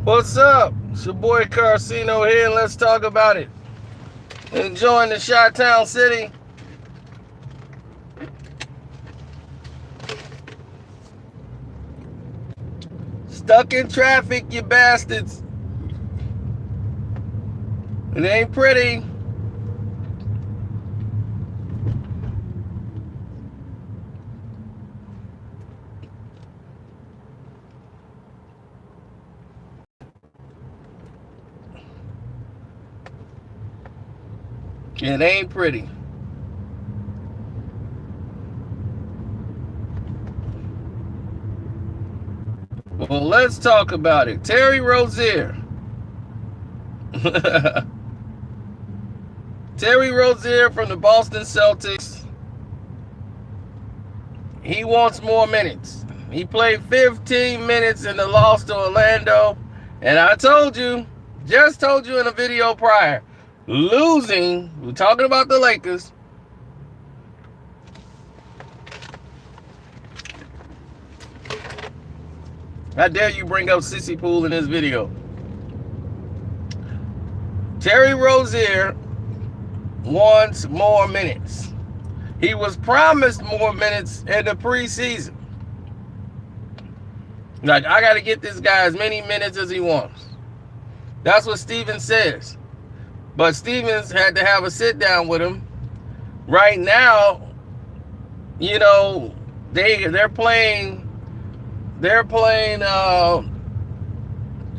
What's up? It's your boy Carcino here, and let's talk about it. Enjoying the Chi-Town City. Stuck in traffic, you bastards. It ain't pretty. It ain't pretty. Well, let's talk about it. Terry Rozier. Terry Rozier from the Boston Celtics. He wants more minutes. He played 15 minutes in the loss to Orlando. And I just told you in a video prior, losing, we're talking about the Lakers. How dare you bring up Sissy Pool in this video? Terry Rozier wants more minutes. He was promised more minutes in the preseason. Like, I got to get this guy as many minutes as he wants. That's what Stevens says. But Stevens had to have a sit down with him. Right now, you know, they're playing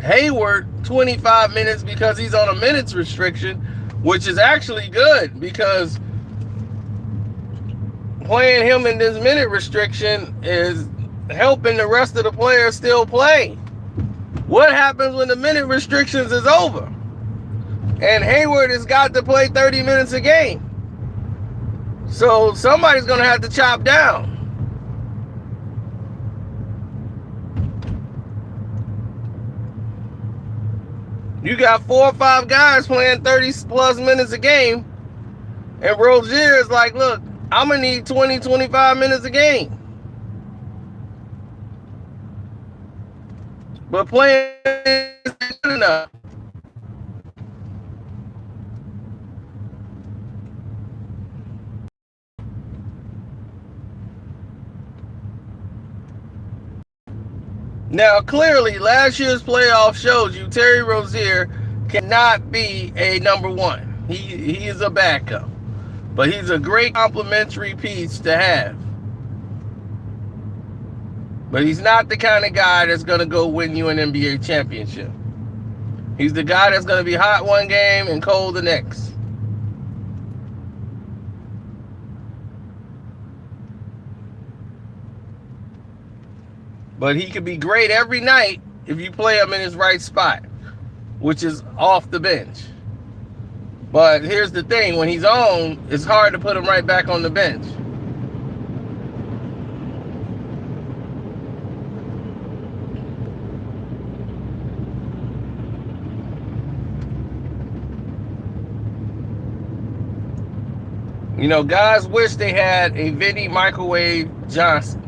Hayward 25 minutes because he's on a minutes restriction, which is actually good because playing him in this minute restriction is helping the rest of the players still play. What happens when the minute restrictions is over? And Hayward has got to play 30 minutes a game. So somebody's going to have to chop down. You got 4 or 5 guys playing 30 plus minutes a game. And Rozier is like, look, I'm going to need 20, 25 minutes a game. But playing isn't good enough. Now, clearly, last year's playoff shows you Terry Rozier cannot be a number one. He is a backup. But he's a great complementary piece to have. But he's not the kind of guy that's going to go win you an NBA championship. He's the guy that's going to be hot one game and cold the next. But he could be great every night if you play him in his right spot, which is off the bench. But here's the thing, when he's on, it's hard to put him right back on the bench. You know, guys wish they had a Vinny Microwave Johnson.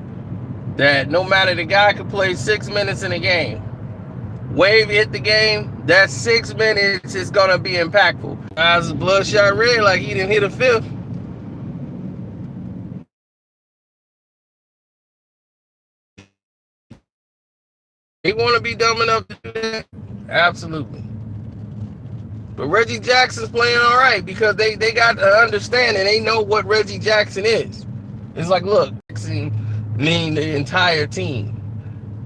That no matter the guy could play 6 minutes in a game. Wave hit the game, that 6 minutes is going to be impactful. Guys is bloodshot red like he didn't hit a fifth. He want to be dumb enough to do that? Absolutely. But Reggie Jackson's playing all right because they got to understand and they know what Reggie Jackson is. It's like, look, mean the entire team.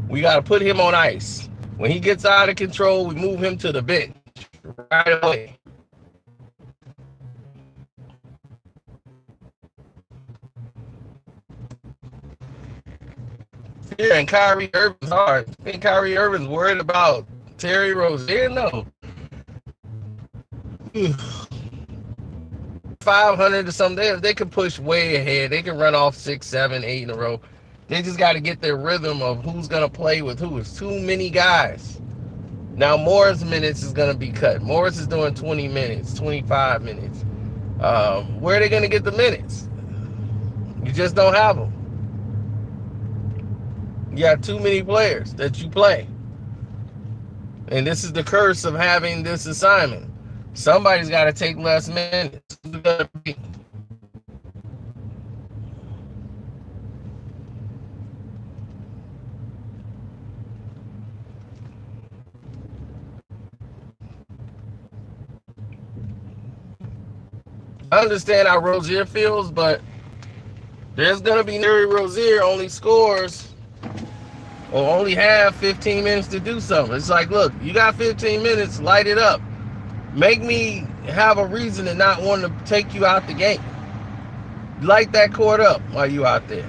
We got to put him on ice. When he gets out of control, we move him to the bench right away. Yeah, and Kyrie Irving's hard. I think Kyrie Irving's worried about Terry Rozier. No. 500 or something. They can push way ahead. They can run off 6, 7, 8 in a row. They just got to get their rhythm of who's going to play with who. It's too many guys. Now, Morris minutes is going to be cut. Morris is doing 20 minutes, 25 minutes. Where are they going to get the minutes? You just don't have them. You got too many players that you play. And this is the curse of having this assignment. Somebody's got to take less minutes. I understand how Rozier feels, but there's going to be Terry Rozier only scores or only have 15 minutes to do something. It's like, look, you got 15 minutes, light it up. Make me have a reason to not want to take you out the game. Light that court up while you out there.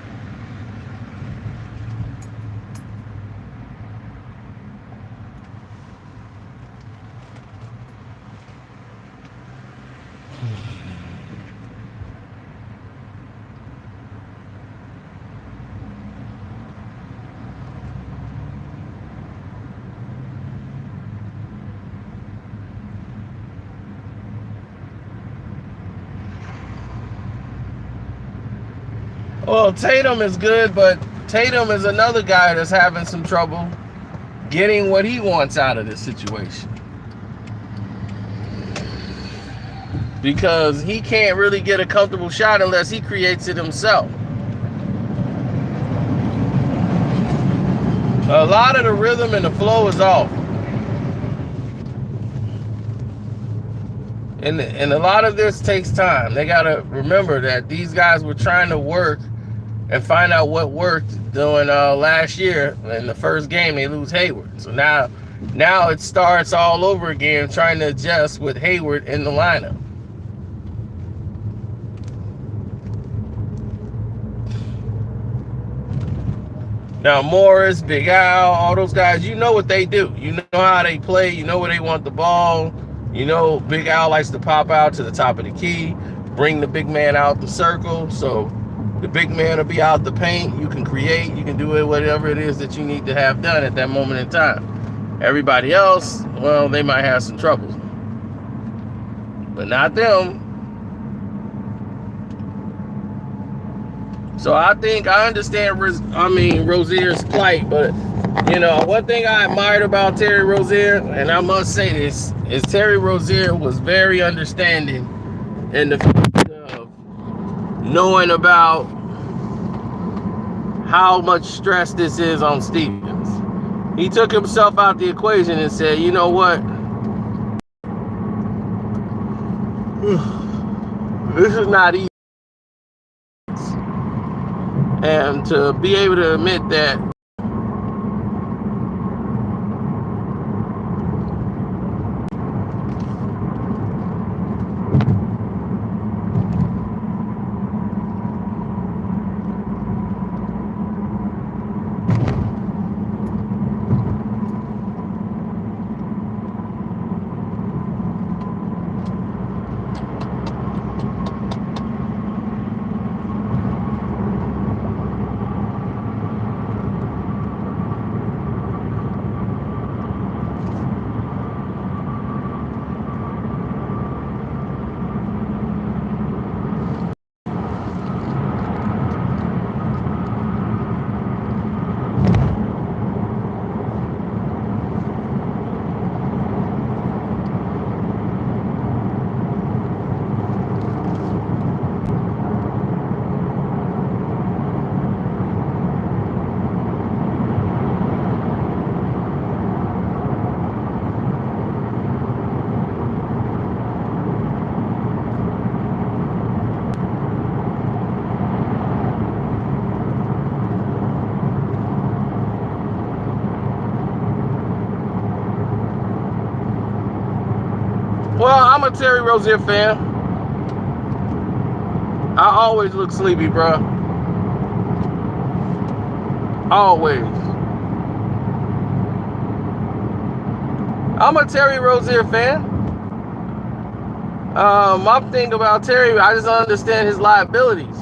Well, Tatum is good, but Tatum is another guy that's having some trouble getting what he wants out of this situation. Because he can't really get a comfortable shot unless he creates it himself. A lot of the rhythm and the flow is off. And a lot of this takes time. They got to remember that these guys were trying to work and find out what worked during last year. In the first game, they lose Hayward. So now it starts all over again, trying to adjust with Hayward in the lineup. Now, Morris, Big Al, all those guys, you know what they do. You know how they play. You know where they want the ball. You know Big Al likes to pop out to the top of the key, bring the big man out the circle. So the big man will be out the paint. You can create. You can do it, whatever it is that you need to have done at that moment in time. Everybody else, well, they might have some troubles. But not them. So I understand, Rozier's plight, but, you know, one thing I admired about Terry Rozier, and I must say this, is Terry Rozier was very understanding in the fact of knowing about how much stress this is on Stevens. He took himself out the equation and said, you know what? This is not easy. And to be able to admit that well, I'm a Terry Rozier fan. I always look sleepy, bro. Always. I'm a Terry Rozier fan. My thing about Terry, I just understand his liabilities.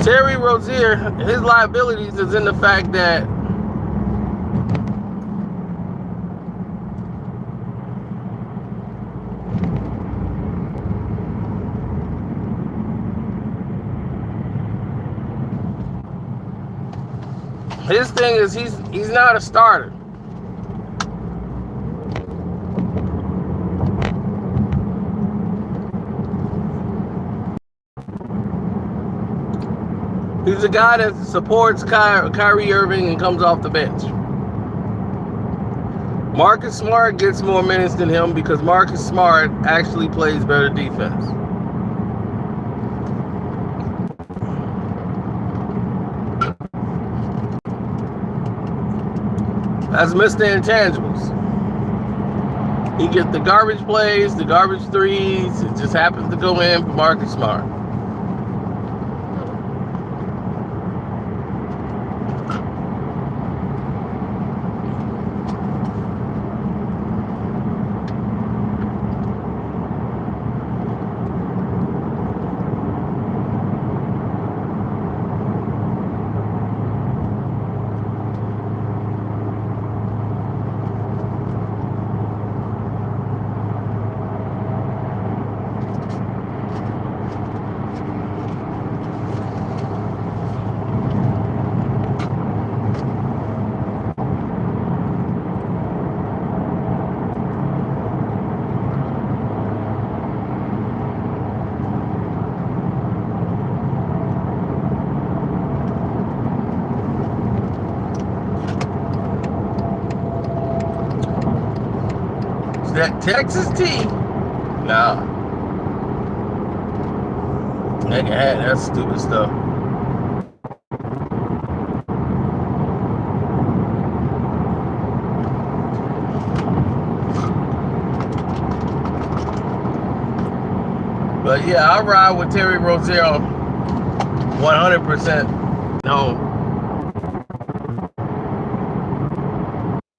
Terry Rozier, his liabilities is in the fact that his thing is he's not a starter. He's a guy that supports Kyrie Irving and comes off the bench. Marcus Smart gets more minutes than him because Marcus Smart actually plays better defense. That's Mr. Intangibles. He gets the garbage plays, the garbage threes. It just happens to go in for Marcus Smart. That Texas team? Nah. Nigga had that stupid stuff. But yeah, I ride with Terry Rozier 100% home.